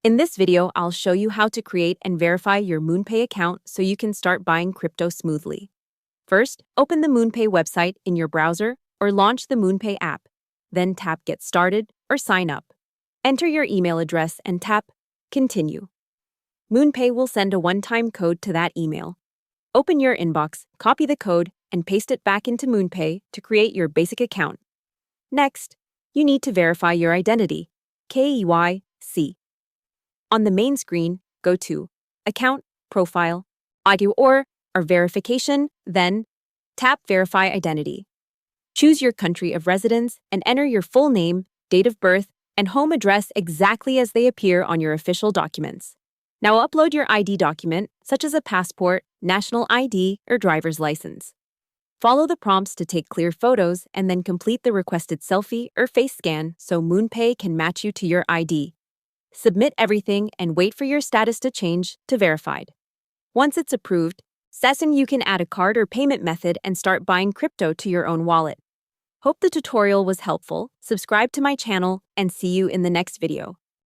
In this video, I'll show you how to create and verify your Moonpay account so you can start buying crypto smoothly. First, open the Moonpay website in your browser or launch the Moonpay app. Then tap Get Started or Sign Up. Enter your email address and tap Continue. Moonpay will send a one-time code to that email. Open your inbox, copy the code, and paste it back into Moonpay to create your basic account. Next, you need to verify your identity, KYC. On the main screen, go to Account, Profile, Audio or Verification, then tap Verify Identity. Choose your country of residence and enter your full name, date of birth, and home address exactly as they appear on your official documents. Now upload your ID document, such as a passport, national ID, or driver's license. Follow the prompts to take clear photos and then complete the requested selfie or face scan so Moonpay can match you to your ID. Submit everything and wait for your status to change to verified. Once it's approved, you can add a card or payment method and start buying crypto to your own wallet. Hope the tutorial was helpful. Subscribe to my channel and see you in the next video.